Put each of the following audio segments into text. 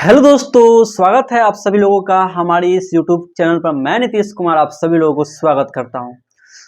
Hello दोस्तों, स्वागत है आप सभी लोगों का हमारे इस YouTube चैनल पर। मैं नीतीश कुमार आप सभी लोगों को स्वागत करता हूं।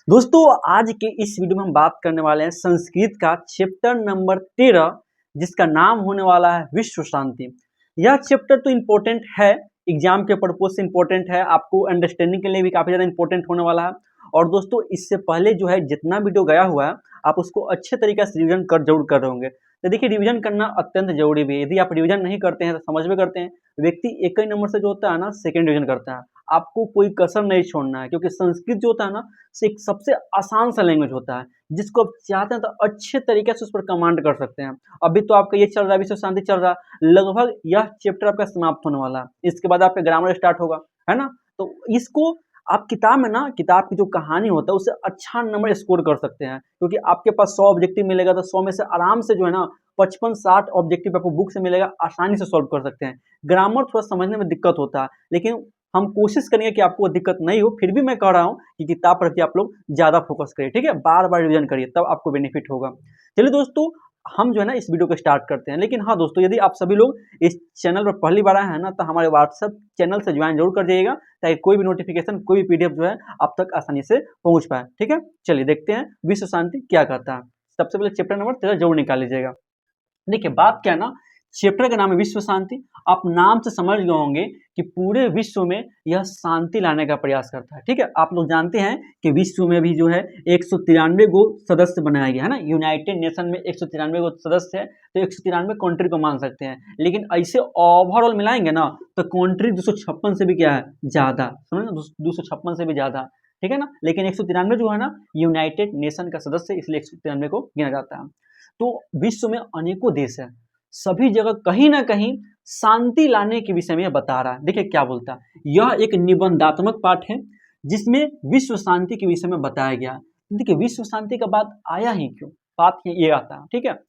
दोस्तों, आज के इस वीडियो में हम बात करने वाले हैं संस्कृत का चैप्टर नंबर 13, जिसका नाम होने वाला है विश्व शांति। यह चैप्टर तो इम्पोर्टेंट है, एग्जाम के पर्पज से इम्पोर्टेंट है, आपको अंडरस्टैंडिंग के लिए भी काफ़ी ज़्यादा इंपॉर्टेंट होने वाला है। और दोस्तों, इससे पहले जो है जितना वीडियो गया हुआ है आप उसको अच्छे तरीके से रिविजन जरूर कर रहे होंगे। तो देखिए, रिवीजन करना अत्यंत जरूरी भी है। यदि आप रिवीजन नहीं करते हैं तो समझ में करते हैं, व्यक्ति एक ही नंबर से जो होता है ना सेकंड डिवीजन करता है। आपको कोई कसर नहीं छोड़ना है, क्योंकि संस्कृत जो होता है ना से एक सबसे आसान सा लैंग्वेज होता है, जिसको आप चाहते हैं तो अच्छे तरीके से उस पर कमांड कर सकते हैं। अभी तो आपका ये चल रहा है, विश्व शांति चल रहा है, लगभग यह चैप्टर आपका समाप्त होने वाला है। इसके बाद आपका ग्रामर स्टार्ट होगा, है ना। तो इसको आप किताब में ना, किताब की जो कहानी होता है उससे अच्छा नंबर स्कोर कर सकते हैं, क्योंकि आपके पास 100 ऑब्जेक्टिव मिलेगा तो 100 में से आराम से जो है ना 55-60 ऑब्जेक्टिव आपको बुक से मिलेगा, आसानी से सॉल्व कर सकते हैं। ग्रामर थोड़ा समझने में दिक्कत होता है, लेकिन हम कोशिश करेंगे कि आपको दिक्कत नहीं हो। फिर भी मैं कह रहा हूँ कि किताब पर भी आप लोग ज़्यादा फोकस करिए, ठीक है, बार बार रिविजन करिए, तब आपको बेनिफिट होगा। चलिए दोस्तों, हम जो है ना इस वीडियो को स्टार्ट करते हैं। लेकिन हाँ दोस्तों, यदि आप सभी लोग इस चैनल पर पहली बार आए हैं ना, तो हमारे व्हाट्सएप चैनल से ज्वाइन जरूर कर जाइएगा, ताकि कोई भी नोटिफिकेशन, कोई भी पीडीएफ जो है आप तक आसानी से पहुंच पाए, ठीक है। चलिए देखते हैं विश्व शांति क्या कहता है। सबसे पहले चैप्टर नंबर 13 जरूर निकाल लीजिएगा। देखिए, बात क्या है ना, चैप्टर का नाम है विश्व शांति। आप नाम से समझ गए होंगे कि पूरे विश्व में यह शांति लाने का प्रयास करता है, ठीक है। आप लोग जानते हैं कि विश्व में भी जो है 193 गो सदस्य बनाया गया है ना। यूनाइटेड नेशन में 193 गो सदस्य है, तो 193 कंट्री को मान सकते हैं। लेकिन ऐसे ओवरऑल मिलाएंगे ना तो कंट्री 256 से भी क्या है, ज्यादा, समझ ना, 256 से भी ज्यादा, ठीक है ना। लेकिन 193 जो है ना यूनाइटेड नेशन का सदस्य, इसलिए 193 को गिना जाता है। तो विश्व में अनेकों देश है, सभी जगह कहीं ना कहीं शांति लाने के विषय में बता रहा है। देखिए क्या बोलता है, यह एक निबंधात्मक पाठ है जिसमें विश्व शांति के विषय में बताया गया। देखिए, विश्व शांति का बात आया ही क्यों, बात ये आता है, ठीक है।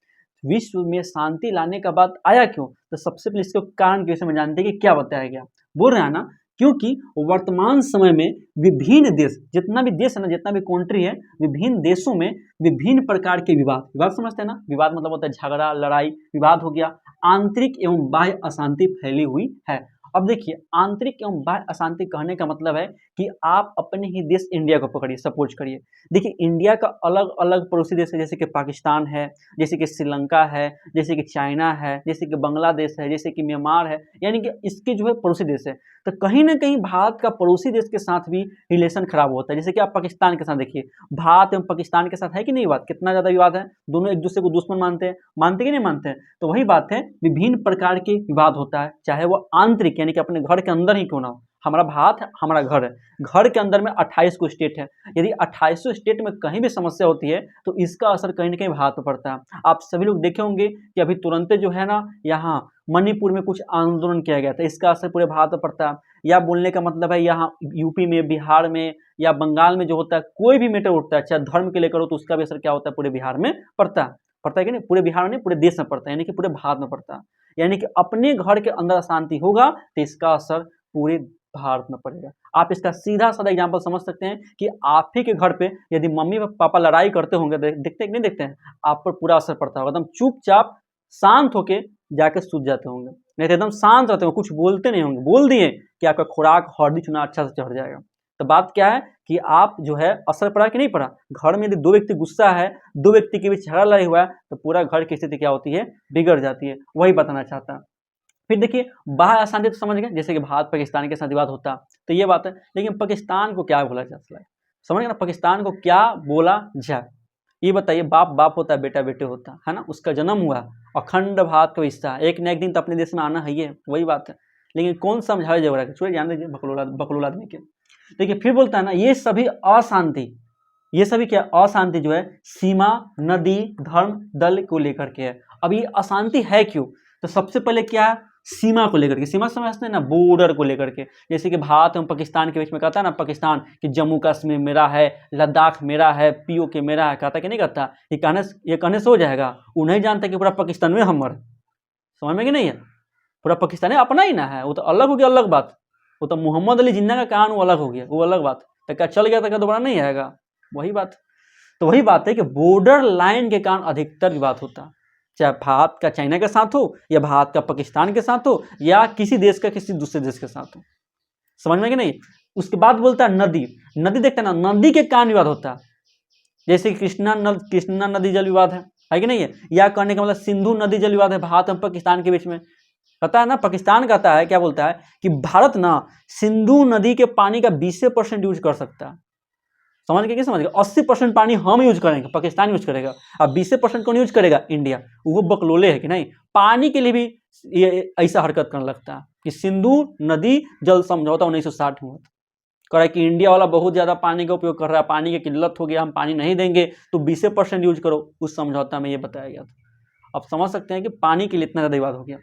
विश्व में शांति लाने का बात आया क्यों, तो सबसे पहले इसके कारण के विषय में जानते हैं कि क्या बताया गया। बोल रहे हैं ना, क्योंकि वर्तमान समय में विभिन्न देश, जितना भी देश है ना, जितना भी कंट्री है, विभिन्न देशों में विभिन्न प्रकार के विवाद, विवाद समझते हैं ना, विवाद मतलब होता है झगड़ा, लड़ाई, विवाद हो गया, आंतरिक एवं बाह्य अशांति फैली हुई है। अब देखिए, आंतरिक एवं बाह्य अशांति कहने का मतलब है कि आप अपने ही देश इंडिया को पकड़िए, सपोज करिए। देखिए, इंडिया का अलग अलग पड़ोसी देश है, जैसे कि पाकिस्तान है, जैसे कि श्रीलंका है, जैसे कि चाइना है, जैसे कि बांग्लादेश है, जैसे कि म्यांमार है, यानी कि इसके जो है पड़ोसी देश है। तो कहीं ना कहीं भारत का पड़ोसी देश के साथ भी रिलेशन खराब होता है। जैसे कि आप पाकिस्तान के साथ देखिए, भारत एवं पाकिस्तान के साथ है कि नहीं विवाद, कितना ज्यादा विवाद है, दोनों एक दूसरे को दुश्मन मानते हैं, मानते कि नहीं मानते हैं। तो वही बात है, विभिन्न प्रकार के विवाद होता है, चाहे वो आंतरिक यानी कि अपने घर के अंदर ही क्यों ना हो। हमारा भारत है, हमारा घर है, घर के अंदर में 28 को स्टेट है। यदि 28 स्टेट में कहीं भी समस्या होती है तो इसका असर कहीं ना कहीं भारत पर पड़ता है। आप सभी लोग देखे होंगे कि अभी तुरंत जो है ना, यहाँ मणिपुर में कुछ आंदोलन किया गया था, इसका असर पूरे भारत पर पड़ता है। या बोलने का मतलब है, यहाँ यूपी में, बिहार में या बंगाल में जो होता है, कोई भी मैटर उठता है, चाहे धर्म के लेकर हो, तो उसका भी असर क्या होता है, पूरे बिहार में पड़ता है। पड़ता है कि नहीं, पूरे बिहार में नहीं, पूरे देश में पड़ता है, यानी कि पूरे भारत में पड़ता है। यानी कि अपने घर के अंदर अशांति होगा तो इसका असर पूरे भारत में पड़ेगा। आप इसका सीधा साधा एग्जांपल समझ सकते हैं कि आप ही के घर पे यदि मम्मी पापा लड़ाई करते होंगे, देखते हैं कि नहीं देखते हैं, आप पर पूरा असर पड़ता होगा। एकदम चुपचाप शांत होके जाके सूझ जाते होंगे, नहीं तो एकदम शांत रहते होंगे, कुछ बोलते नहीं होंगे, बोल दिए कि आपका खुराक हल्दी चुना अच्छा से चढ़ जाएगा। तो बात क्या है कि आप जो है, असर पड़ा कि नहीं पड़ा। घर में यदि दो व्यक्ति गुस्सा है, दो व्यक्ति के बीच झगड़ा लड़ाई हुआ है, तो पूरा घर की स्थिति क्या होती है, बिगड़ जाती है। वही बताना चाहता है। फिर देखिए, बाह्य अशांति तो समझ गए, जैसे कि भारत पाकिस्तान के साथ विवाद होता, तो ये बात है। लेकिन पाकिस्तान को क्या बोला जाता है, समझ गए ना, पाकिस्तान को क्या बोला जाए, ये बताइए। बाप बाप होता है, बेटा बेटे होता है ना, उसका जन्म हुआ, अखंड भारत का हिस्सा, एक न एक दिन तो अपने देश में आना है, ये वही बात है। लेकिन कौन समझाए जगह छोड़िए, जान दीजिए, बकलोल आदमी के। देखिए फिर बोलता है ना, ये सभी अशांति, ये सभी क्या अशांति जो है, सीमा, नदी, धर्म, दल को लेकर के है। अब ये अशांति है क्यों, तो सबसे पहले क्या है, सीमा को लेकर के। सीमा समझते हैं ना, बॉर्डर को लेकर के। जैसे कि भारत एवं पाकिस्तान के बीच में कहता है ना, पाकिस्तान कि जम्मू कश्मीर मेरा है, लद्दाख मेरा है, पीओके मेरा है, कहता कि नहीं कहता। ये कहने से हो जाएगा, वो नहीं जानता कि पूरा पाकिस्तान में हमर, समझ में कि नहीं है, पूरा पाकिस्तान अपना ही ना है, वो तो अलग हो गया, अलग बात। वो तो मोहम्मद अली जिन्ना का कहान वो अलग हो गया, वो अलग बात। तो क्या चल गया, तो क्या दोबारा नहीं आएगा, वही बात। तो वही बात है कि बॉर्डर लाइन के कारण अधिकतर विवाद होता है। चाहे भारत का चाइना के साथ हो, या भारत का पाकिस्तान के साथ हो, या किसी देश का किसी दूसरे देश के साथ हो। समझ में कि नहीं। उसके बाद बोलता है नदी। नदी देखते हैं ना, नदी के कारण विवाद होता है, जैसे कृष्णा नदी जल विवाद है कि नहीं है। या कहने का मतलब सिंधु नदी जल विवाद है भारत और पाकिस्तान के बीच में। पता है ना, पाकिस्तान कहता है, क्या बोलता है कि भारत ना सिंधु नदी के पानी का 20% यूज कर सकता है। समझ गए कि समझ गए। 80% पानी हम यूज करेंगे, पाकिस्तान यूज करेगा, अब 20% कौन यूज करेगा, इंडिया। वो बकलोले है कि नहीं, पानी के लिए भी ये ऐसा हरकत करने लगता है कि सिंधु नदी जल समझौता 1960 में हुआ, कह रहा है कि इंडिया वाला बहुत ज्यादा पानी का उपयोग कर रहा है, पानी की किल्लत हो गया, हम पानी नहीं देंगे तो 20% यूज करो। उस समझौता में ये बताया गया था। अब समझ सकते हैं कि पानी के लिए इतना ज्यादा विवाद हो गया।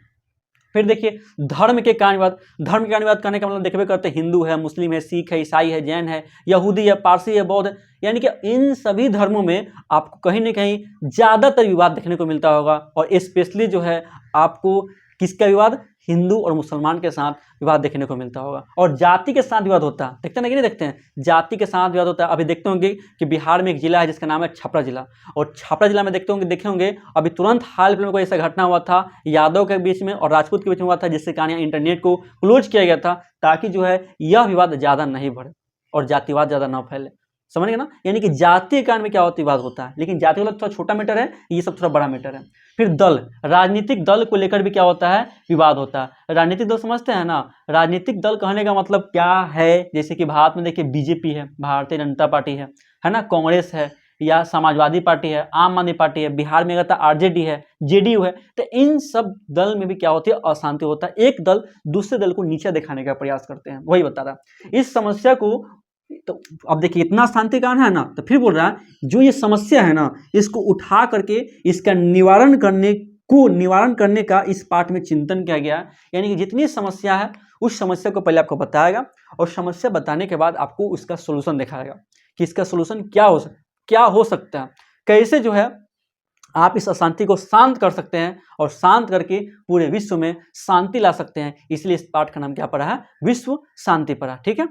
फिर देखिए धर्म के कारण विवाद। धर्म के कारण विवाद करने का मतलब देखबे करते हैं, हिंदू है, मुस्लिम है, सिख है, ईसाई है, जैन है, यहूदी है, पारसी है, बौद्ध है, यानी कि इन सभी धर्मों में आपको कहीं ना कहीं ज्यादातर विवाद देखने को मिलता होगा। और स्पेशली जो है आपको किसका विवाद, हिंदू और मुसलमान के साथ विवाद देखने को मिलता होगा। और जाति के साथ विवाद होता है, देखते हैं ना कि नहीं देखते हैं, जाति के साथ विवाद होता है। अभी देखते होंगे कि बिहार में एक जिला है जिसका नाम है छपरा जिला, और छपरा जिला में देखे होंगे अभी तुरंत हाल में कोई ऐसा घटना हुआ था यादव के बीच में और राजपूत के बीच में हुआ था, जिससे कारण इंटरनेट को क्लोज किया गया था ताकि जो है यह विवाद ज्यादा नहीं बढ़े और जातिवाद ज्यादा ना फैले। समझ गए ना, यानी कि जाति के कारण में क्या होता है, विवाद होता है। लेकिन जाति वाला थोड़ा छोटा मैटर है, ये सब थोड़ा बड़ा मैटर है। फिर दल, राजनीतिक दल को लेकर भी क्या होता है, विवाद होता है। राजनीतिक दल समझते हैं ना, राजनीतिक दल कहने का मतलब क्या है, जैसे कि भारत में देखिए बीजेपी है, भारतीय जनता पार्टी है ना, कांग्रेस है, या समाजवादी पार्टी है, आम आदमी पार्टी है, बिहार में कहता आरजेडी है, जेडीयू है। तो इन सब दल में भी क्या होती है, अशांति होता है। एक दल दूसरे दल को नीचे दिखाने का प्रयास करते हैं, वही बता रहा। इस समस्या को तो अब देखिए इतना शांति कारण है ना, तो फिर बोल रहा है जो ये समस्या है ना, इसको उठा करके इसका निवारण करने का इस पाठ में चिंतन किया गया। यानी कि जितनी समस्या है उस समस्या को पहले आपको बताएगा, और समस्या बताने के बाद आपको उसका सोल्यूशन दिखाएगा कि इसका सोल्यूशन क्या हो सकता है, कैसे जो है आप इस अशांति को शांत कर सकते हैं और शांत करके पूरे विश्व में शांति ला सकते हैं। इसलिए इस पाठ का नाम क्या पड़ा है, विश्व शांति पड़ा। ठीक है,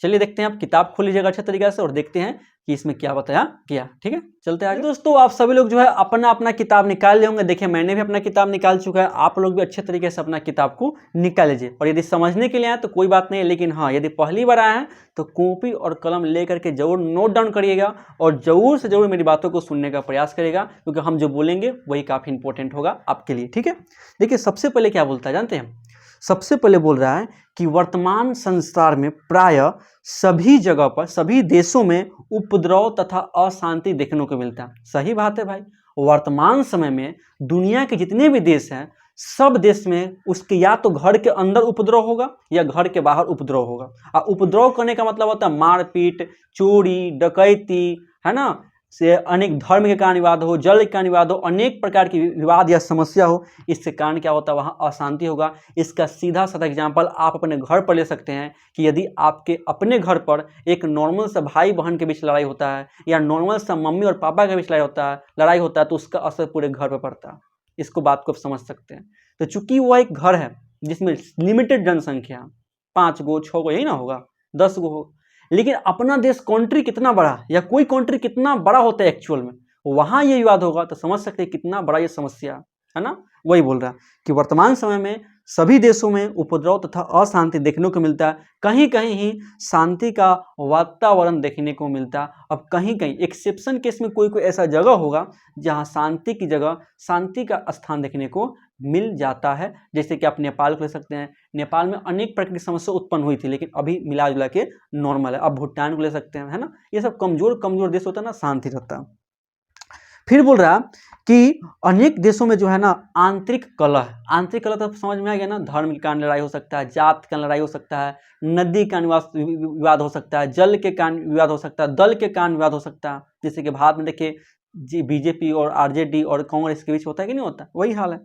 चलिए देखते हैं, आप किताब खोल लीजिएगा अच्छे तरीके से और देखते हैं कि इसमें क्या बताया गया। ठीक है, चलते हैं आगे। दोस्तों आप सभी लोग जो है अपना अपना किताब निकाल लिए होंगे। देखिए मैंने भी अपना किताब निकाल चुका है, आप लोग भी अच्छे तरीके से अपना किताब को निकाल लीजिए। और यदि समझने के लिए आए तो कोई बात नहीं है, लेकिन हाँ यदि पहली बार आए हैं तो कॉपी और कलम लेकर के जरूर नोट डाउन करिएगा और जरूर से जरूर मेरी बातों को सुनने का प्रयास करिएगा, क्योंकि हम जो बोलेंगे वही काफ़ी इंपॉर्टेंट होगा आपके लिए। ठीक है, देखिए सबसे पहले क्या बोलता है जानते हैं, सबसे पहले बोल रहा है कि वर्तमान संसार में प्राय सभी जगह पर, सभी देशों में उपद्रव तथा अशांति देखने को मिलता है। सही बात है भाई, वर्तमान समय में दुनिया के जितने भी देश हैं सब देश में उसके या तो घर के अंदर उपद्रव होगा या घर के बाहर उपद्रव होगा। और उपद्रव करने का मतलब होता है मारपीट, चोरी, डकैती, है ना, से अनेक धर्म के कारण विवाद हो, जल के कारण विवाद हो, अनेक प्रकार की विवाद या समस्या हो, इससे कारण क्या होता है, वहाँ अशांति होगा। इसका सीधा साधा एग्जाम्पल आप अपने घर पर ले सकते हैं कि यदि आपके अपने घर पर एक नॉर्मल सा भाई बहन के बीच लड़ाई होता है या नॉर्मल सा मम्मी और पापा के बीच लड़ाई होता है तो उसका असर पूरे घर पर पड़ता है। इसको बात को आप समझ सकते हैं। तो चूंकि वह एक घर है जिसमें लिमिटेड जनसंख्या, 5 गो 6 गो, यही ना होगा, 10 गो हो, लेकिन अपना देश कंट्री कितना बड़ा या कोई कंट्री कितना बड़ा होता है एक्चुअल में, वहां ये विवाद होगा तो समझ सकते हैं कितना बड़ा ये समस्या है ना। वही बोल रहा है कि वर्तमान समय में सभी देशों में उपद्रव तथा अशांति देखने को मिलता है, कहीं कहीं ही शांति का वातावरण देखने को मिलता है। अब कहीं कहीं एक्सेप्शन केस में कोई ऐसा जगह होगा जहां शांति की जगह शांति का स्थान देखने को मिल जाता है। जैसे कि आप नेपाल को ले सकते हैं, नेपाल में अनेक प्रकार की समस्या उत्पन्न हुई थी लेकिन अभी मिला जुला के नॉर्मल है। आप भूटान को ले सकते हैं, है ना, ये सब कमजोर देश होता है ना, शांति रहता है। फिर बोल रहा कि अनेक देशों में जो है ना आंतरिक कलह तो समझ में आ गया ना, धर्म के कारण लड़ाई हो सकता है, जात का लड़ाई हो सकता है, नदी का विवाद हो सकता है, जल के कारण विवाद हो सकता है, दल के कारण विवाद हो सकता है। जैसे कि भारत में देखिए बीजेपी और आरजेडी और कांग्रेस के बीच होता है कि नहीं होता, वही हाल है।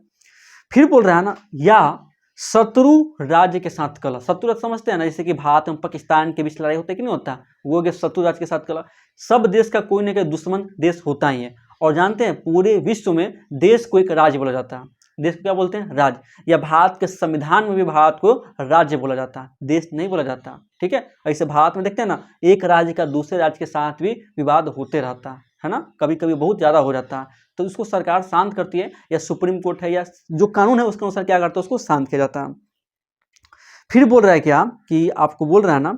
फिर बोल रहा है ना, या शत्रु राज्य के साथ कलह, शत्रु राज्य समझते हैं ना, जैसे कि भारत और पाकिस्तान के बीच लड़ाई होता है कि नहीं होता, वो के शत्रु राज्य के साथ कलह। सब देश का कोई ना कोई दुश्मन देश होता ही है, और जानते हैं पूरे विश्व में देश को एक राज्य बोला जाता है। देश को क्या बोलते हैं? राज्य। या भारत के संविधान में भी भारत को राज्य बोला जाता है, देश नहीं बोला जाता, ठीक है। ऐसे भारत में देखते हैं ना, एक राज्य का दूसरे राज्य के साथ भी विवाद होते रहता है ना, कभी कभी बहुत ज़्यादा हो जाता है, तो उसको सरकार शांत करती है, या सुप्रीम कोर्ट है या जो कानून है उसके अनुसार क्या करता है, उसको शांत किया जाता है। फिर बोल रहा है क्या कि आपको बोल रहा है ना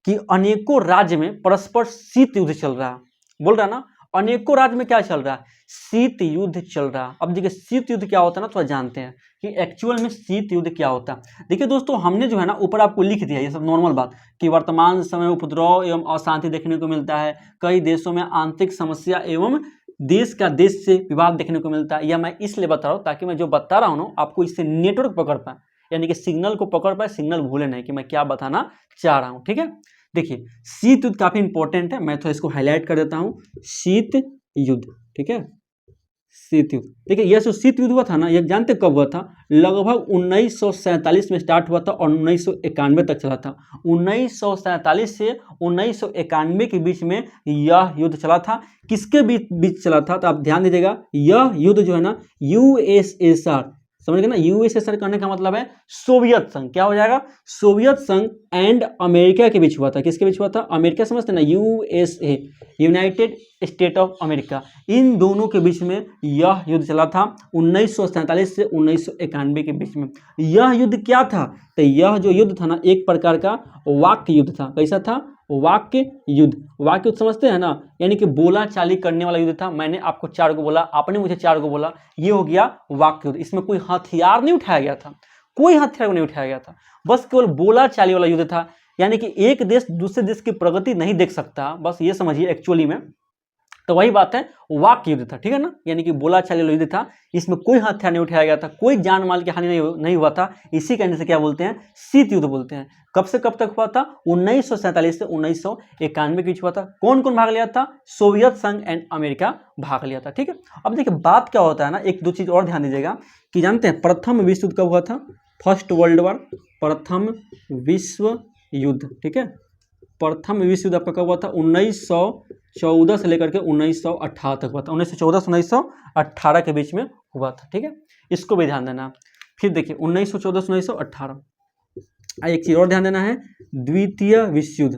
कि अनेकों राज्य में परस्पर शीत युद्ध चल रहा है, बोल रहा है ना अनेकों राज्य में क्या चल रहा है, शीत युद्ध चल रहा है। अब देखिए शीत युद्ध क्या होता है ना, थोड़ा जानते हैं कि एक्चुअल में शीत युद्ध क्या होता है। देखिए दोस्तों, हमने जो है ना ऊपर आपको लिख दिया ये सब नॉर्मल बात कि वर्तमान समय उपद्रव एवं अशांति देखने को मिलता है, कई देशों में आंतरिक समस्या एवं देश का देश से विवाद देखने को मिलता है। या मैं इसलिए बता रहा हूँ ताकि मैं जो बता रहा हूँ ना आपको इससे नेटवर्क पकड़ पाए, यानी कि सिग्नल को पकड़ पाए, सिग्नल भूले नहीं कि मैं क्या बताना चाह रहा हूँ, ठीक है। देखिए शीत युद्ध काफी इंपॉर्टेंट है, मैं तो इसको हाईलाइट कर देता हूँ, शीत युद्ध, ठीक है। शीत युद्ध, देखिए यह जो शीत युद्ध हुआ था ना, यह जानते कब हुआ था? लगभग 1947 में स्टार्ट हुआ था और 1991 तक चला था। 1947 से 1991 के बीच में यह युद्ध चला था। किसके बीच चला था? तो आप ध्यान दीजिएगा, यह युद्ध जो है ना यूएसएसआर, समझ गए ना, यूएसएसआर करने का मतलब है सोवियत संघ, क्या हो जाएगा? सोवियत संघ एंड अमेरिका के बीच हुआ था। किसके बीच हुआ था? अमेरिका समझते ना, USA, United State of America, इन दोनों के बीच में यह युद्ध चला था 1947 से 1991 के बीच में। यह युद्ध क्या था? तो यह जो युद्ध था ना एक प्रकार का वाक्य युद्ध था। कैसा था? वाक्य युद्ध। वाक्य युद्ध समझते हैं ना, यानी कि बोला चाली करने वाला युद्ध था। मैंने आपको 4 को बोला, आपने मुझे 4 को बोला, ये हो गया वाक्य युद्ध। इसमें कोई हथियार नहीं उठाया गया था, कोई हथियार नहीं उठाया गया था, बस केवल बोला चाली वाला युद्ध था। यानी कि एक देश दूसरे देश की प्रगति नहीं देख सकता, बस ये समझिए एक्चुअली में। तो वही बात है, वाक्य युद्ध था, ठीक है ना, यानी कि बोला चाली वाला युद्ध था। इसमें कोई हथियार नहीं उठाया गया था, कोई जान माल की हानि नहीं हुआ था। इसी कहने से क्या बोलते हैं? शीत युद्ध बोलते हैं। कब से कब तक हुआ था? 1947 से 1991 के बीच हुआ था। कौन कौन भाग लिया था? सोवियत संघ एंड अमेरिका भाग लिया था, ठीक है। अब देखिए बात क्या होता है ना, एक दो चीज और ध्यान दीजिएगा कि जानते हैं प्रथम विश्व युद्ध कब हुआ था? फर्स्ट वर्ल्ड वॉर, प्रथम विश्व युद्ध, ठीक है। प्रथम विश्व युद्ध आपका कब हुआ था? 1914 से लेकर के 1918 तक हुआ था। 1914 से 1918 के बीच में हुआ था, ठीक है, इसको भी ध्यान देना। फिर देखिए 1914 से 1918, एक चीज और ध्यान देना है, द्वितीय विश्व युद्ध।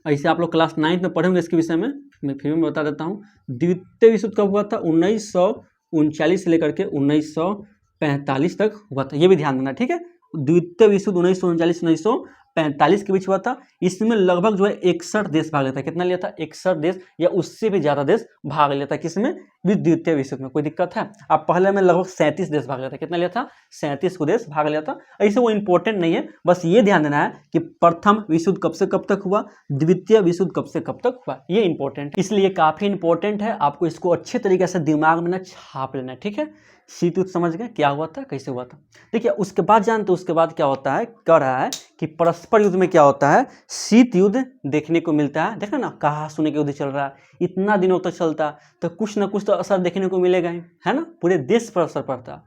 ऐसे आप लोग क्लास 9 में पढ़ेंगे इसके विषय में, मैं फिर भी बता देता हूँ। द्वितीय विश्व युद्ध कब हुआ था? 1939 से लेकर के 1945 तक हुआ था, ये भी ध्यान देना, ठीक है। द्वितीय विश्व युद्ध 1939 से 1945 के बीच हुआ था। इसमें लगभग जो है 61 देश भाग लेता है। कितना लिया था? 61 देश या उससे भी ज्यादा देश भाग लेता है। किसमें? द्वितीय विश्व युद्ध में। कोई दिक्कत है? अब पहले में लगभग 37 देश भाग लेता है। कितना लिया था? 37 को देश भाग लिया था। ऐसे वो इंपॉर्टेंट नहीं है, बस ये ध्यान देना है कि प्रथम विश्व युद्ध कब से कब तक हुआ, द्वितीय विश्व युद्ध कब से कब तक हुआ, ये इंपॉर्टेंट, इसलिए काफी इंपॉर्टेंट है। आपको इसको अच्छे तरीके से दिमाग में ना छाप लेना है, ठीक है। शीत युद्ध समझ गए क्या हुआ था, कैसे हुआ था। देखिए उसके बाद जानते उसके बाद क्या होता है, कह रहा है कि परस्पर युद्ध में क्या होता है, शीत युद्ध देखने को मिलता है। देखा ना, कहा सुने के युद्ध चल रहा है, इतना दिनों तक चलता तो कुछ ना कुछ तो असर देखने को मिलेगा ही, है ना। पूरे देश पर असर पड़ता,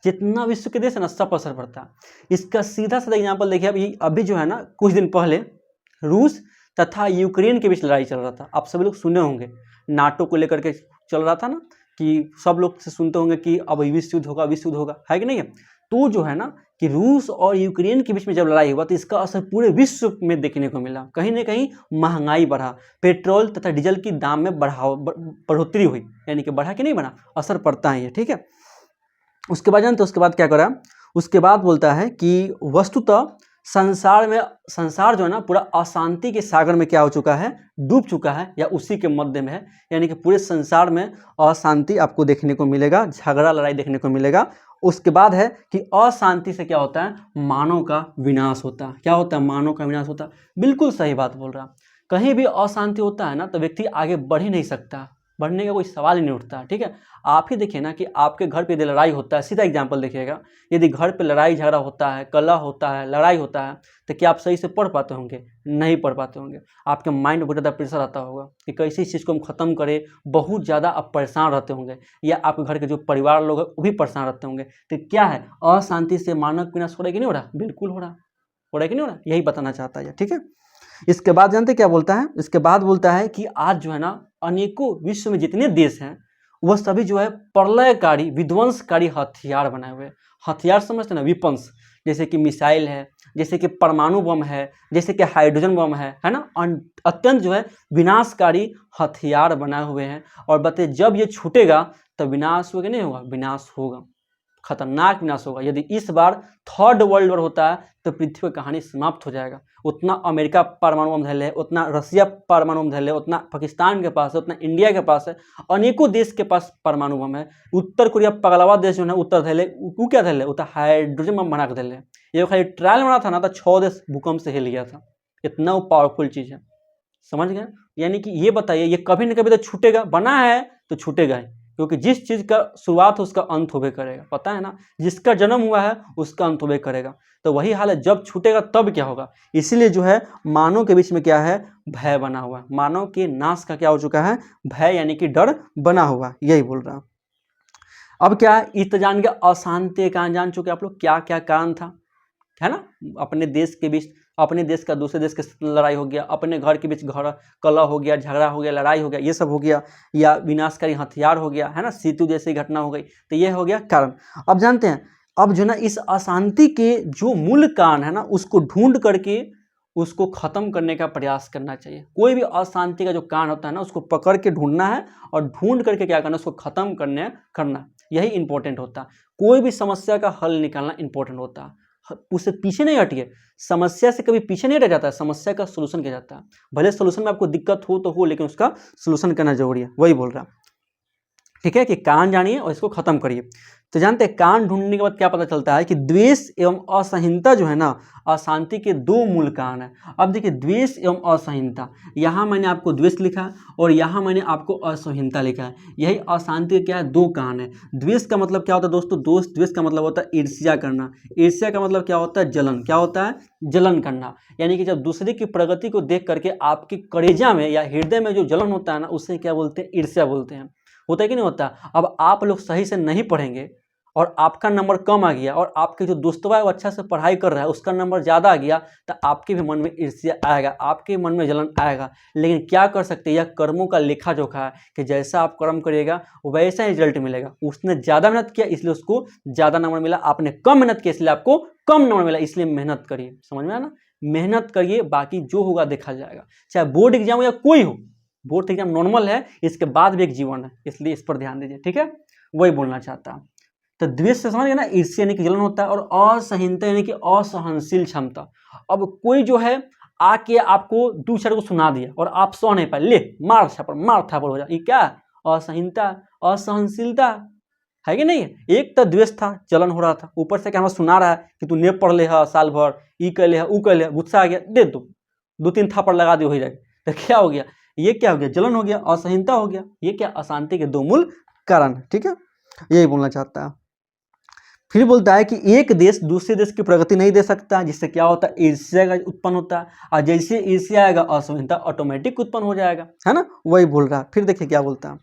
जितना विश्व के देश है ना सब पर असर पड़ता। इसका सीधा साधा एग्जाम्पल देखिए, अभी जो है ना कुछ दिन पहले रूस तथा यूक्रेन के बीच लड़ाई चल रहा था। आप सभी लोग सुने होंगे, नाटो को लेकर के चल रहा था ना, कि सब लोग से सुनते होंगे कि अब विश्व युद्ध होगा, विश्व युद्ध होगा, है कि नहीं है। तो जो है ना कि रूस और यूक्रेन के बीच में जब लड़ाई हुआ तो इसका असर पूरे विश्व में देखने को मिला। कहीं ना कहीं महंगाई बढ़ा, पेट्रोल तथा डीजल की दाम में बढ़ोतरी हुई, यानी कि बढ़ा कि नहीं बढ़ा, असर पड़ता है ये, ठीक है। उसके बाद जानते उसके बाद क्या करा, उसके बाद बोलता है कि वस्तुतः संसार जो है ना पूरा अशांति के सागर में क्या हो चुका है, डूब चुका है या उसी के मध्य में है। यानी कि पूरे संसार में अशांति आपको देखने को मिलेगा, झगड़ा लड़ाई देखने को मिलेगा। उसके बाद है कि अशांति से क्या होता है, मानव का विनाश होता है। क्या होता है? मानव का विनाश होता है। बिल्कुल सही बात बोल रहा। कहीं भी अशांति होता है ना तो व्यक्ति आगे बढ़ ही नहीं सकता, बढ़ने का कोई सवाल ही नहीं उठता, ठीक है। आप ही देखिए ना कि आपके घर पे यदि लड़ाई होता है, सीधा एग्जांपल देखिएगा, यदि घर पे लड़ाई झगड़ा होता है, कलह होता है, लड़ाई होता है, तो क्या आप सही से पढ़ पाते होंगे? नहीं पढ़ पाते होंगे। आपके माइंड में बहुत ज़्यादा प्रेशर आता होगा कि कैसे इस चीज़ को हम खत्म करें, बहुत ज़्यादा आप परेशान रहते होंगे, या आपके घर के जो परिवार लोग हैं वो भी परेशान रहते होंगे। तो क्या है, अशांति से मानव विनाश हो रहा है कि नहीं हो रहा? बिल्कुल हो रहा है कि नहीं हो रहा, यही बताना चाहता है, ठीक है। इसके बाद जानते क्या बोलता है, इसके बाद बोलता है कि आज जो है ना अनेकों विश्व में जितने देश हैं वह सभी जो है प्रलयकारी विध्वंसकारी हथियार बनाए हुए हैं। हथियार समझते ना, विपन्स, जैसे कि मिसाइल है, जैसे कि परमाणु बम है, जैसे कि हाइड्रोजन बम है ना, अत्यंत जो है विनाशकारी हथियार बनाए हुए हैं। और बताइए जब ये छूटेगा तो विनाश होगा नहीं होगा, विनाश होगा, खतरनाक विनाश होगा। यदि इस बार थर्ड वर्ल्ड वॉर होता है तो पृथ्वी की कहानी समाप्त हो जाएगा। उतना अमेरिका परमाणु बम धैर्य है, उतना रसिया परमाणु बम धैर्य है, उतना पाकिस्तान के पास है, उतना इंडिया के पास है, अनेकों देश के पास परमाणु बम है। उत्तर कोरिया पगलावा देश जो है उत्तर धैर्य, वो क्या धैर्य, वो हाइड्रोजन बम बना के धैर्य। ये खाली ट्रायल बना था ना तो 6 देश भूकंप से हिल गया था। इतना वो पावरफुल चीज़ है, समझ गए। यानी कि ये बताइए ये कभी न कभी तो छूटेगा, बना है तो छूटेगा ही, क्योंकि जिस चीज़ का शुरुआत हो उसका अंत होबे करेगा, पता है ना, जिसका जन्म हुआ है उसका अंत होबे करेगा। तो वही हाल है, जब छूटेगा तब क्या होगा। इसीलिए जो है मानव के बीच में क्या है, भय बना हुआ है। मानव के नाश का क्या हो चुका है, भय यानी कि डर बना हुआ, यही बोल रहा हूँ। अब क्या है, इत जान के अशांति कारण जान चुके आप लोग क्या क्या कारण था, है ना। अपने देश के बीच, अपने देश का दूसरे देश के साथ लड़ाई हो गया, अपने घर के बीच घर कलह हो गया, झगड़ा हो गया, लड़ाई हो गया, ये सब हो गया, या विनाशकारी हथियार हो गया, है ना, सेतु जैसी घटना हो गई, तो ये हो गया कारण। अब जानते हैं, अब जो ना इस अशांति के जो मूल कारण है ना, उसको ढूंढ करके उसको खत्म करने का प्रयास करना चाहिए। कोई भी अशांति का जो कारण होता है ना, उसको पकड़ के ढूंढना है और ढूंढ करके क्या करना, उसको खत्म करना, यही इंपॉर्टेंट होता है। कोई भी समस्या का हल निकालना इंपॉर्टेंट होता है, उससे पीछे नहीं हटिए, समस्या से कभी पीछे नहीं रह जाता है, समस्या का सोल्यूशन किया जाता है। भले सोल्यूशन में आपको दिक्कत हो तो हो, लेकिन उसका सोल्यूशन करना जरूरी है, वही बोल रहा। ठीक है, कि कारण जानिए और इसको खत्म करिए। तो जानते हैं कारण ढूंढने के बाद क्या पता चलता है कि द्वेष एवं असहिष्णुता जो है ना, अशांति के दो मूल कारण है। अब देखिए द्वेष एवं असहिष्णुता, यहाँ मैंने आपको द्वेष लिखा और यहाँ मैंने आपको असहिष्णुता लिखा है। यही अशांति के क्या है, दो कारण है। द्वेष का मतलब क्या होता है दोस्तों, द्वेष का मतलब होता है ईर्ष्या करना। ईर्ष्या का मतलब क्या होता है, जलन। क्या होता है, जलन करना। यानी कि जब दूसरे की प्रगति को देख करके आपके कलेजा में या हृदय में जो जलन होता है ना, उससे क्या बोलते हैं, ईर्ष्या बोलते हैं। होता है कि नहीं होता। अब आप लोग सही से नहीं पढ़ेंगे और आपका नंबर कम आ गया और आपके जो दोस्तों है वो अच्छा से पढ़ाई कर रहा है, उसका नंबर ज़्यादा आ गया, तो आपके भी मन में ईर्ष्या आएगा, आपके मन में जलन आएगा। लेकिन क्या कर सकते हैं, यह कर्मों का लेखा जोखा है कि जैसा आप कर्म करिएगा वैसा ही रिजल्ट मिलेगा। उसने ज़्यादा मेहनत किया इसलिए उसको ज़्यादा नंबर मिला, आपने कम मेहनत किया इसलिए आपको कम नंबर मिला। इसलिए मेहनत करिए, समझ में आया ना, मेहनत करिए, बाकी जो होगा देखा जाएगा। चाहे बोर्ड एग्जाम हो या कोई हो, बोर्ड एग्जाम नॉर्मल है, इसके बाद भी एक जीवन है, इसलिए इस पर ध्यान दीजिए। ठीक है, वही बोलना चाहता हूँ। तो द्वेष से समझ गए ना, ईर्ष्या यानी कि जलन होता है, और असहिष्णुता यानी कि असहनशील क्षमता। अब कोई जो है आके आपको दो चार को सुना दिया और आप सह नहीं पाए, ले मार थापड़ हो जाए, ये क्या, असहिष्णुता, असहनशीलता है कि नहीं। एक तो द्वेष था, जलन हो रहा था, ऊपर से क्या हमें सुना रहा है कि तू ने पढ़ ले है साल भर, ई कर ले है, ऊ कर ले, गुस्सा आ गया, दे दो तीन थापड़ लगा दे हो जाए, तो क्या हो गया, ये क्या हो गया, जलन हो गया, असहिष्णुता हो गया। ये क्या, अशांति के दो मूल कारण। ठीक है, यही बोलना चाहता है। फिर बोलता है कि एक देश दूसरे देश की प्रगति नहीं दे सकता, जिससे क्या होता है, ईर्ष्या का उत्पन्न होता है, और जैसे ईर्ष्या आएगा असहिष्णुता ऑटोमेटिक उत्पन्न हो जाएगा, है ना, वही बोल रहा है। फिर देखिए क्या बोलता है,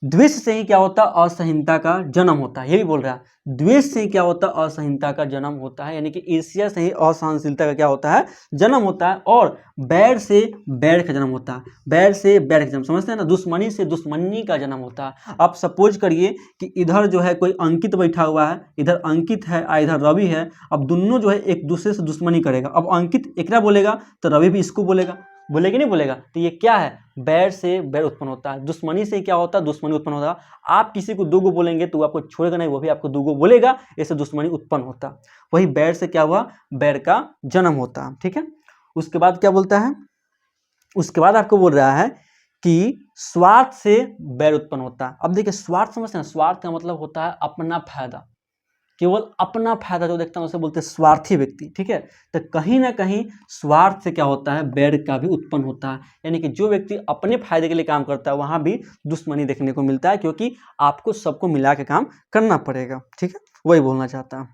द्वेष से ही क्या होता है, असहिष्णुता का जन्म होता है। ये भी बोल रहा है, द्वेष से ही क्या होता है, असहिष्णुता का जन्म होता है, यानी कि ईर्ष्या से ही असहनशीलता का क्या होता है, जन्म होता है। और बैर से बैर का जन्म होता है, बैर से बैर का जन्म, समझते हैं ना, दुश्मनी से दुश्मनी का जन्म होता है। आप सपोज करिए कि इधर जो है कोई अंकित बैठा हुआ है, इधर अंकित है और इधर रवि है। अब दोनों जो है एक दूसरे से दुश्मनी करेगा। अब अंकित एकरा बोलेगा तो रवि भी इसको बोलेगा, बोलेगा नहीं बोलेगा, तो ये क्या है, बैर से बैर उत्पन्न होता है। दुश्मनी से क्या होता है, दुश्मनी उत्पन्न होता है। आप किसी को दूगो बोलेंगे तो आपको छोड़ेगा नहीं, वो भी आपको दूगो बोलेगा, ऐसे दुश्मनी उत्पन्न होता है। वही बैर से क्या हुआ, बैर का जन्म होता है। ठीक है, उसके बाद क्या बोलता है, उसके बाद आपको बोल रहा है कि स्वार्थ से बैर उत्पन्न होता है। अब देखिए स्वार्थ समझते हैं, स्वार्थ का मतलब होता है अपना फायदा, केवल अपना फायदा जो देखता है उसे बोलते हैं स्वार्थी व्यक्ति। ठीक है, तो कहीं ना कहीं स्वार्थ से क्या होता है, बैर का भी उत्पन्न होता है। यानी कि जो व्यक्ति अपने फायदे के लिए काम करता है वहां भी दुश्मनी देखने को मिलता है, क्योंकि आपको सबको मिला के काम करना पड़ेगा। ठीक है, वही बोलना चाहता है।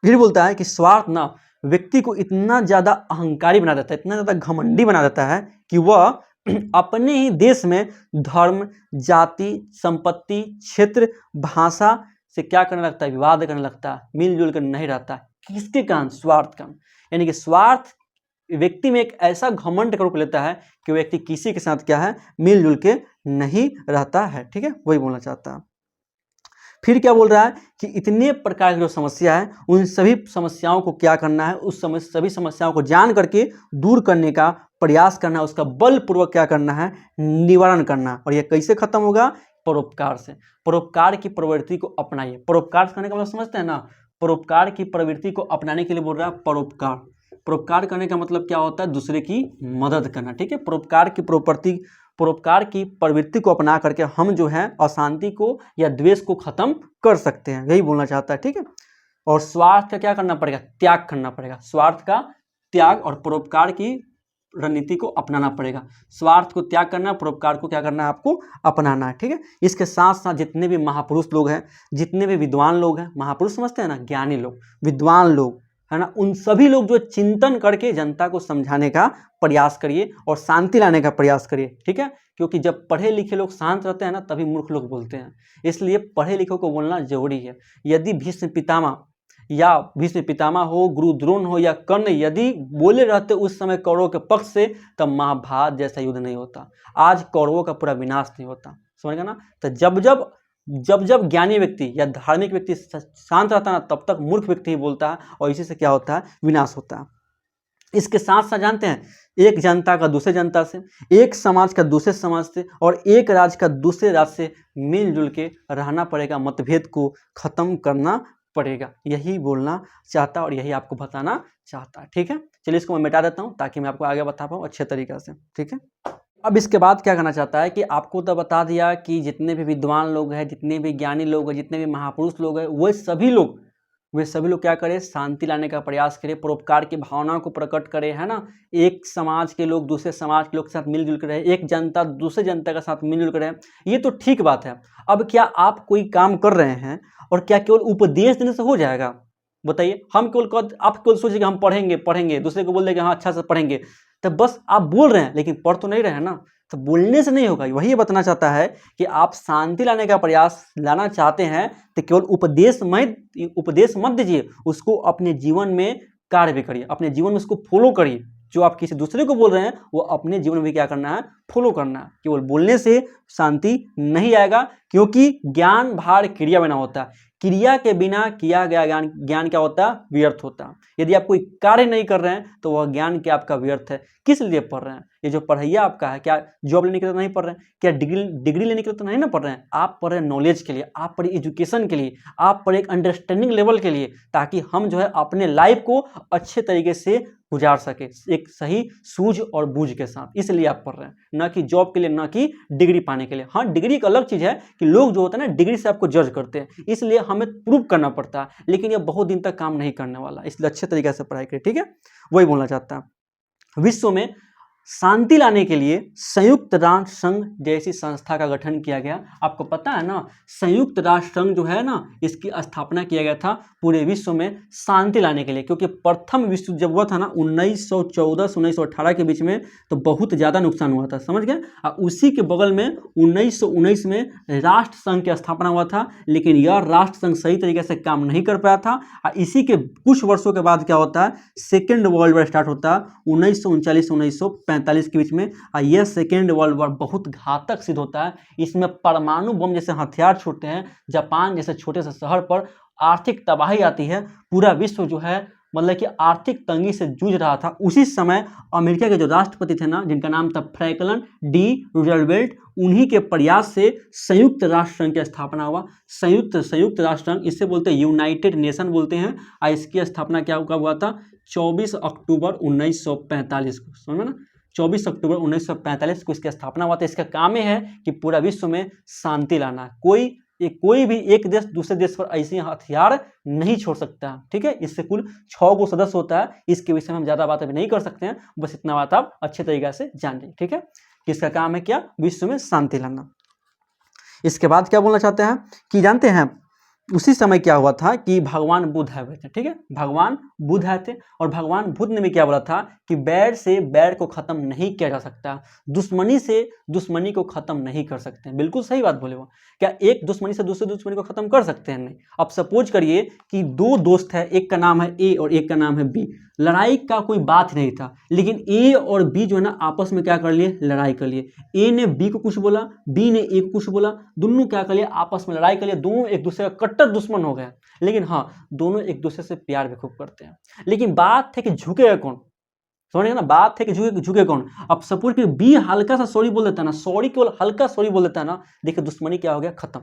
फिर बोलता है कि स्वार्थ ना व्यक्ति को इतना ज्यादा अहंकारी बना देता है, इतना ज्यादा घमंडी बना देता है कि वह अपने ही देश में धर्म, जाति, संपत्ति, क्षेत्र, भाषा से क्या करने लगता है, विवाद करने लगता है, मिलजुल कर नहीं रहता। किसके कारण, स्वार्थ कारण। यानी कि स्वार्थ व्यक्ति में एक ऐसा घमंड का रूप लेता है कि व्यक्ति किसी के साथ क्या है, मिलजुल के नहीं रहता है। ठीक है, वही बोलना चाहता है। फिर क्या बोल रहा है कि इतने प्रकार की जो समस्या है उन सभी समस्याओं को क्या करना है, उस सभी समस्याओं को जान करके दूर करने का प्रयास करना है, उसका बलपूर्वक क्या करना है, निवारण करना। और यह कैसे खत्म होगा, परोपकार से। परोपकार की प्रवृत्ति को अपनाइए। परोपकार करने का मतलब समझते हैं ना, परोपकार की प्रवृत्ति को अपनाने के लिए बोल रहा है परोपकार। परोपकार करने का मतलब क्या होता है, दूसरे की मदद करना। ठीक है, परोपकार की प्रवृत्ति को अपना करके हम जो है अशांति को या द्वेष को खत्म कर सकते हैं, यही बोलना चाहता है। ठीक है, और स्वार्थ का क्या करना पड़ेगा, त्याग करना पड़ेगा। स्वार्थ का त्याग और परोपकार की रणनीति को अपनाना पड़ेगा। स्वार्थ को त्याग करना, परोपकार को क्या करना है, आपको अपनाना है। ठीक है, इसके साथ साथ जितने भी महापुरुष लोग हैं, जितने भी विद्वान लोग हैं, महापुरुष समझते हैं ना, ज्ञानी लोग, विद्वान लोग है ना, उन सभी लोग जो चिंतन करके जनता को समझाने का प्रयास करिए और शांति लाने का प्रयास करिए। ठीक है, क्योंकि जब पढ़े लिखे लोग शांत रहते हैं ना, तभी मूर्ख लोग बोलते हैं। इसलिए पढ़े लिखे को बोलना जरूरी है। यदि भीष्म पितामह हो, गुरु द्रोण हो या कर्ण यदि बोले रहते उस समय कौरवों के पक्ष से, तब महाभारत जैसा युद्ध नहीं होता, आज कौरवों का पूरा विनाश नहीं होता। समझ गया ना। तो जब ज्ञानी व्यक्ति या धार्मिक व्यक्ति शांत रहता है ना, तब तक मूर्ख व्यक्ति ही बोलता है, और इसी से क्या होता है, विनाश होता है। इसके साथ साथ जानते हैं, एक जनता का दूसरे जनता से, एक समाज का दूसरे समाज से, और एक राज्य का दूसरे राज्य से मिलजुल के रहना पड़ेगा, मतभेद को खत्म करना पड़ेगा। यही बोलना चाहता और यही आपको बताना चाहता है। ठीक है, चलिए इसको मैं मिटा देता हूँ ताकि मैं आपको आगे बता पाऊँ अच्छे तरीके से। ठीक है, अब इसके बाद क्या करना चाहता है कि आपको तो बता दिया कि जितने भी विद्वान लोग हैं, जितने भी ज्ञानी लोग हैं, जितने भी महापुरुष लोग हैं, वे सभी लोग क्या करें, शांति लाने का प्रयास करें, परोपकार की भावना को प्रकट करें, है ना। एक समाज के लोग दूसरे समाज के लोग के साथ मिलजुल कर रहे, एक जनता दूसरे जनता के साथ मिलजुल कर रहे, ये तो ठीक बात है। अब क्या आप कोई काम कर रहे हैं और क्या केवल उपदेश देने से हो जाएगा, बताइए। आप केवल सोचिए कि हम पढ़ेंगे, दूसरे को बोल देंगे हाँ अच्छा से पढ़ेंगे, तब बस आप बोल रहे हैं लेकिन पढ़ तो नहीं रहे हैं ना। तो बोलने से नहीं होगा। वही बताना चाहता है कि आप शांति लाने का प्रयास लाना चाहते हैं तो केवल उपदेश मत दीजिए, उसको अपने जीवन में कार्य भी करिए, अपने जीवन में उसको फॉलो करिए। जो आप किसी दूसरे को बोल रहे हैं वो अपने जीवन में क्या करना है, फॉलो करना है। केवल बोलने से शांति नहीं आएगा, क्योंकि ज्ञान भार क्रिया बिना होता है। क्रिया के बिना किया गया ज्ञान क्या होता है, व्यर्थ होता है। यदि आप कोई कार्य नहीं कर रहे हैं तो वह ज्ञान क्या आपका व्यर्थ है। किस लिए पढ़ रहे हैं, ये जो पढ़ैया आपका है, क्या जॉब लेने के लिए तो नहीं पढ़ रहे हैं, क्या डिग्री लेने के लिए तो नहीं ना पढ़ रहे हैं। आप पढ़ रहे हैं नॉलेज के लिए, आप पढ़े एजुकेशन के लिए, आप पढ़े एक अंडरस्टैंडिंग लेवल के लिए, ताकि हम जो है अपने लाइफ को अच्छे तरीके से गुजार सके, एक सही सूझ और बूझ के साथ। इसलिए आप पढ़ रहे हैं, ना कि जॉब के लिए, ना कि डिग्री पाने के लिए। हाँ, डिग्री एक अलग चीज है कि लोग जो होता है ना डिग्री से आपको जज करते हैं, इसलिए हमें प्रूव करना पड़ता है, लेकिन यह बहुत दिन तक काम नहीं करने वाला, इसलिए अच्छे तरीके से पढ़ाई करें। ठीक है, वही बोलना चाहता है। विश्व में शांति लाने के लिए संयुक्त राष्ट्र संघ जैसी संस्था का गठन किया गया। आपको पता है ना, संयुक्त राष्ट्र संघ जो है ना, इसकी स्थापना किया गया था पूरे विश्व में शांति लाने के लिए। क्योंकि प्रथम विश्व जब हुआ था ना 1914 से 1918 के बीच में, तो बहुत ज़्यादा नुकसान हुआ था, समझ गए। और उसी के बगल में 1919 में राष्ट्र संघ की स्थापना हुआ था, लेकिन यह राष्ट्र संघ सही तरीके से काम नहीं कर पाया था। और इसी के कुछ वर्षों के बाद क्या होता है, सेकेंड वर्ल्ड वॉर स्टार्ट होता है 1939 से 1945 के बीच में। और यह सेकेंड वर्ल्ड वॉर बहुत घातक सिद्ध होता है। इसमें परमाणु बम जैसे हथियार छोड़ते हैं, जापान जैसे छोटे से शहर पर आर्थिक तबाही आती है, पूरा विश्व जो है मतलब कि आर्थिक तंगी से जूझ रहा था। उसी समय अमेरिका के जो राष्ट्रपति थे ना, जिनका नाम था फ्रैंकलिन डी रूजवेल्ट, उन्हीं के प्रयास से संयुक्त राष्ट्र संघ की स्थापना हुआ। संयुक्त राष्ट्र संघ, इससे बोलते हैं यूनाइटेड नेशन बोलते हैं। और इसकी स्थापना क्या हुआ था, 24 अक्टूबर 1945 को, समझ ना, 24 अक्टूबर 1945 को इसकी स्थापना हुआ था। इसका काम यह है कि पूरा विश्व में शांति लाना है। कोई भी एक देश दूसरे देश पर ऐसे हथियार नहीं छोड़ सकता। ठीक है, इससे कुल 6 को सदस्य होता है। इसके विषय में हम ज्यादा बात अभी नहीं कर सकते हैं, बस इतना बात आप अच्छे तरीके से जान लीजिए। ठीक है, किसका काम है, क्या, विश्व में शांति लाना। इसके बाद क्या बोलना चाहते हैं कि जानते हैं उसी समय क्या हुआ था कि भगवान बुद्ध आए हुए थे। ठीक है, भगवान बुद्ध आए थे, और भगवान बुद्ध ने भी क्या बोला था कि बैर से बैर को खत्म नहीं किया जा सकता, दुश्मनी से दुश्मनी को खत्म नहीं कर सकते। बिल्कुल सही बात बोले वो। क्या एक दुश्मनी से दूसरे दुश्मनी को खत्म कर सकते हैं? नहीं। अब सपोज करिए कि 2 दोस्त है, एक का नाम है ए और एक का नाम है बी। लड़ाई का कोई बात नहीं था, लेकिन ए और बी जो है ना आपस में क्या कर लिए, लड़ाई कर लिए। ए ने बी को कुछ बोला, बी ने ए को कुछ बोला, दोनों क्या कर लिए, आपस में लड़ाई कर लिए, दोनों एक दूसरे का कट्टर दुश्मन हो गए। लेकिन हाँ, दोनों एक दूसरे से प्यार भी खूब करते हैं। लेकिन बात है कि झुकेगा कौन, समझिए ना, बात है कि झुके कौन। अब सपोज कि बी हल्का सा सॉरी बोल देता है ना, सॉरी केवल हल्का सॉरी बोल देता है ना, देखिए दुश्मनी क्या हो गया, खत्म।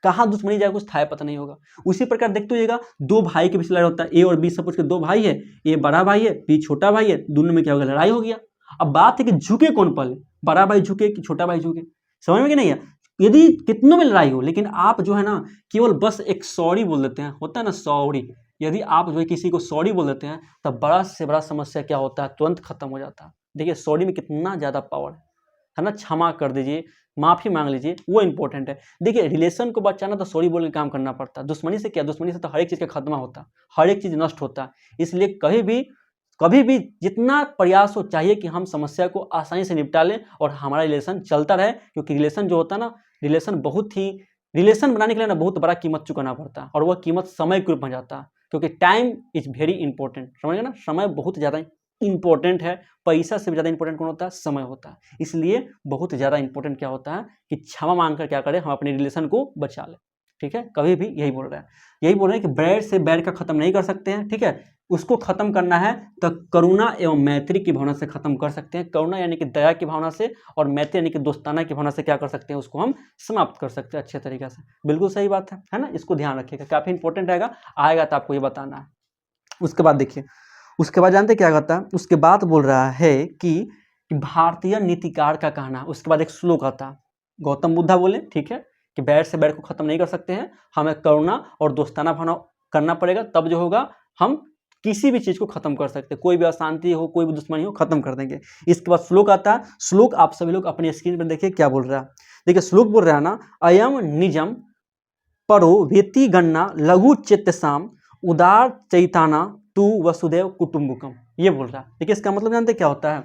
कहाँ दुश्मनी जाएगा कुछ था पता नहीं होगा। उसी प्रकार देखते होइएगा, दो भाई के बीच लड़ाई होता है, ए और बी, सपोज के दो भाई है, ए बड़ा भाई है, बी छोटा भाई है, दोनों में क्या होगा, लड़ाई हो गया। अब बात है कि झुके कौन पहले, बड़ा भाई झुके कि छोटा भाई झुके, समझ में कि नहीं है। यदि कितनों में लड़ाई हो, लेकिन आप जो है ना केवल बस एक सॉरी बोल देते हैं, होता है ना सॉरी, यदि आप जो है किसी को सॉरी बोल देते हैं तब बड़ा से बड़ा समस्या क्या होता है, तुरंत खत्म हो जाता है। देखिए सॉरी में कितना ज़्यादा पावर है ना, क्षमा कर दीजिए, माफ़ी मांग लीजिए, वो इंपॉर्टेंट है। देखिए रिलेशन को बचाना तो सॉरी बोल के काम करना पड़ता है। दुश्मनी से क्या, दुश्मनी से तो हर एक चीज़ का खात्मा होता है, हर एक चीज़ नष्ट होता है। इसलिए कभी भी जितना प्रयास हो चाहिए कि हम समस्या को आसानी से निपटा लें और हमारा रिलेशन चलता रहे, क्योंकि रिलेशन जो होता है ना, रिलेशन बनाने के लिए ना बहुत बड़ा कीमत चुकाना पड़ता है, और वह कीमत समय के रूप में जाता है, क्योंकि टाइम इज वेरी इंपॉर्टेंट, समझिए ना, समय बहुत ज़्यादा इंपॉर्टेंट है। पैसा से भी ज़्यादा इंपॉर्टेंट कौन होता है, समय होता है। इसलिए बहुत ज़्यादा इंपॉर्टेंट क्या होता है कि क्षमा मांगकर क्या करें, हम अपने रिलेशन को बचा लें। ठीक है, कभी भी यही बोल रहे हैं कि बैर से बैर का खत्म नहीं कर सकते हैं। ठीक है, उसको खत्म करना है तो करुणा एवं मैत्री की भावना से खत्म कर सकते हैं। करुणा यानी कि दया की भावना से, और मैत्री यानी कि दोस्ताना की भावना से क्या कर सकते हैं, उसको हम समाप्त कर सकते हैं अच्छे तरीके से। बिल्कुल सही बात है ना, इसको ध्यान रखिएगा, काफ़ी इंपॉर्टेंट रहेगा, आएगा तो आपको ये बताना है। उसके बाद देखिए, उसके बाद जानते क्या कहता है, उसके बाद बोल रहा है कि भारतीय नीतिकार का कहना। उसके बाद एक श्लोक आता है, गौतम बुद्धा बोले, ठीक है, कि बैर से बैर को खत्म नहीं कर सकते हैं, हमें करुणा और दोस्ताना भावना करना पड़ेगा, तब जो होगा हम किसी भी चीज़ को खत्म कर सकते हैं, कोई भी अशांति हो, कोई भी दुश्मनी हो, खत्म कर देंगे। इसके बाद श्लोक आता है, श्लोक आप सभी लोग अपनी स्क्रीन पर देखिए क्या बोल रहा है। देखिए श्लोक बोल रहा है ना, अयम निजम परो वेति गन्ना लघु चेतसाम उदार चैताना तू वसुदेव कुटुंबकम, ये बोल रहा है। देखिए इसका मतलब जानते क्या होता है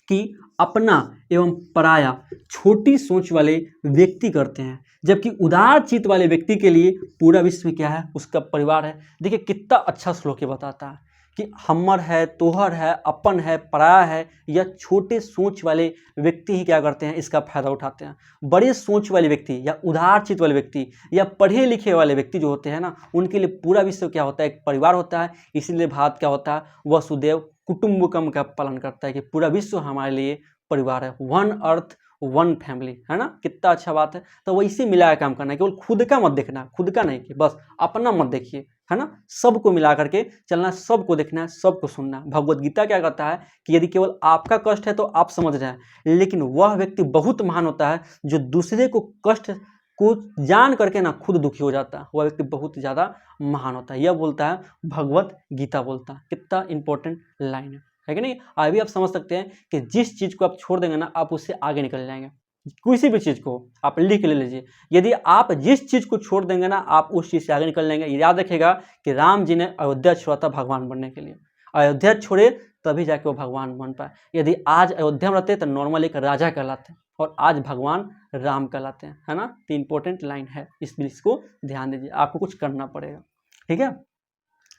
कि अपना एवं पराया छोटी सोच वाले व्यक्ति करते हैं, जबकि उदार चित्त वाले व्यक्ति के लिए पूरा विश्व क्या है, उसका परिवार है। देखिए कितना अच्छा श्लोक ये बताता है कि हमर है, तोहर है, अपन है, पराया है, या छोटे सोच वाले व्यक्ति ही क्या करते हैं, इसका फायदा उठाते हैं। बड़े सोच वाले व्यक्ति या उदार चित्त वाले व्यक्ति या पढ़े लिखे वाले व्यक्ति जो होते हैं ना, उनके लिए पूरा विश्व क्या होता है, एक परिवार होता है। इसीलिए भारत क्या होता है, वसुदेव कुटुंबकम का पालन करता है कि पूरा विश्व हमारे लिए परिवार है, वन अर्थ वन फैमिली, है ना, कितना अच्छा बात है। तो वैसे मिला काम करना है, केवल खुद का मत देखना, खुद का नहीं कि बस अपना मत देखिए, है ना, सबको मिला करके चलना, सबको देखना है, सबको सुनना है। भगवत गीता क्या कहता है कि यदि केवल आपका कष्ट है तो आप समझ रहे हैं, लेकिन वह व्यक्ति बहुत महान होता है जो दूसरे को कष्ट को जान करके ना खुद दुखी हो जाता है, वह व्यक्ति बहुत ज़्यादा महान होता है। यह बोलता है भगवत गीता बोलता है। कितना इंपॉर्टेंट लाइन है कि नहीं। अभी आप समझ सकते हैं कि जिस चीज़ को आप छोड़ देंगे ना, आप उससे आगे निकल जाएंगे। किसी भी चीज़ को आप लिख ले लीजिए, यदि आप जिस चीज़ को छोड़ देंगे ना, आप उस चीज़ से आगे निकल जाएंगे। याद रखिएगा कि राम जी ने अयोध्या छोड़ा था भगवान बनने के लिए, अयोध्या छोड़े तभी जाके वो भगवान बन पाए। यदि आज अयोध्या में रहते तो नॉर्मल एक राजा कहलाते, और आज भगवान राम कहलाते हैं, है ना। तो इंपॉर्टेंट लाइन है, इसको ध्यान दीजिए, आपको कुछ करना पड़ेगा, ठीक है,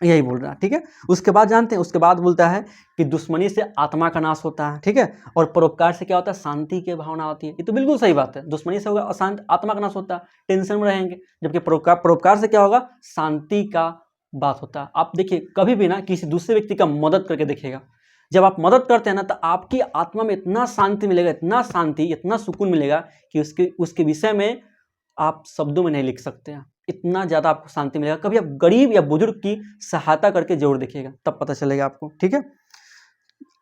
यही बोल रहा है, ठीक है। उसके बाद जानते हैं, उसके बाद बोलता है कि दुश्मनी से आत्मा का नाश होता है, ठीक है, और परोपकार से क्या होता है, शांति की भावना होती है। ये तो बिल्कुल सही बात है, दुश्मनी से होगा अशांत, आत्मा का नाश होता है, टेंशन में रहेंगे, जबकि परोपकार से क्या होगा, शांति का बात होता है। आप देखिए कभी भी ना किसी दूसरे व्यक्ति का मदद करके देखिएगा, जब आप मदद करते हैं ना तो आपकी आत्मा में इतना शांति मिलेगा, इतना शांति, इतना सुकून मिलेगा कि उसके विषय में आप शब्दों में नहीं लिख सकते हैं, इतना ज़्यादा आपको शांति मिलेगा। कभी आप गरीब या बुजुर्ग की सहायता करके जरूर देखिएगा, तब पता चलेगा आपको, ठीक है।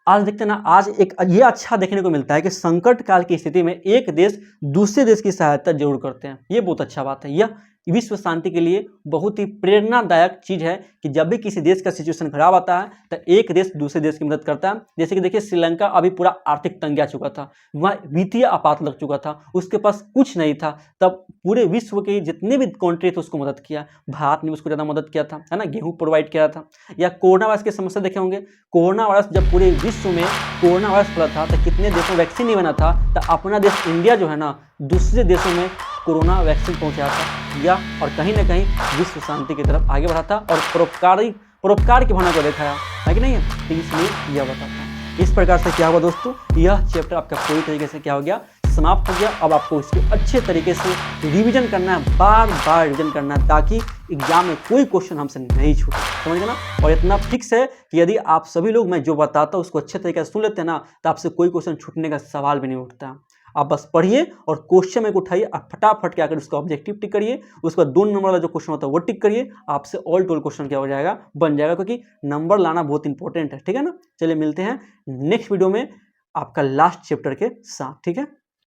आज देखते हैं ना, आज एक ये अच्छा देखने को मिलता है कि संकट काल की स्थिति में एक देश दूसरे देश की सहायता जरूर करते हैं, ये बहुत अच्छा बात है। यह विश्व शांति के लिए बहुत ही प्रेरणादायक चीज़ है कि जब भी किसी देश का सिचुएशन खराब आता है तो एक देश दूसरे देश की मदद करता है। जैसे कि देखिए श्रीलंका अभी पूरा आर्थिक तंगी आ चुका था, वहाँ वित्तीय आपात लग चुका था, उसके पास कुछ नहीं था, तब पूरे विश्व के जितने भी कंट्री थे उसको मदद किया, भारत ने उसको ज़्यादा मदद किया था, है ना, गेहूँ प्रोवाइड किया था। या कोरोना वायरस की समस्या देखे होंगे, कोरोना वायरस जब पूरे विश्व में कोरोना वायरस फैला था तो कितने देशों में वैक्सीन नहीं बना था, तो अपना देश इंडिया जो है ना दूसरे देशों में कोरोना वैक्सीन पहुंचाया था, या और कहीं ना कहीं विश्व शांति की तरफ आगे बढ़ा था और परोपकार की भावना को दिखाया। है कि नहीं है, तो इसलिए यह बताता हूँ। इस प्रकार से क्या होगा दोस्तों, यह चैप्टर आपका पूरी तरीके से क्या हो गया, समाप्त हो गया। अब आपको इसको अच्छे तरीके से रिवीजन करना है, बार बार रिवीजन करना है, ताकि एग्जाम में कोई क्वेश्चन हमसे नहीं छूटे, समझ गए ना। और इतना फिक्स है कि यदि आप सभी लोग मैं जो बताता हूँ उसको अच्छे तरीके से सुन लेते हैं ना, तो आपसे कोई क्वेश्चन छूटने का सवाल भी नहीं उठता। आप बस पढ़िए और क्वेश्चन में उठाइए, आप फटाफट क्या करिए, उसका ऑब्जेक्टिव टिक करिए, उसका 2 नंबर वाला जो क्वेश्चन होता है वो टिक करिए, आपसे ऑल टोल क्वेश्चन क्या हो जाएगा, बन जाएगा, क्योंकि नंबर लाना बहुत इंपॉर्टेंट है, ठीक है ना। चलिए मिलते हैं नेक्स्ट वीडियो में आपका लास्ट चैप्टर के साथ, ठीक है।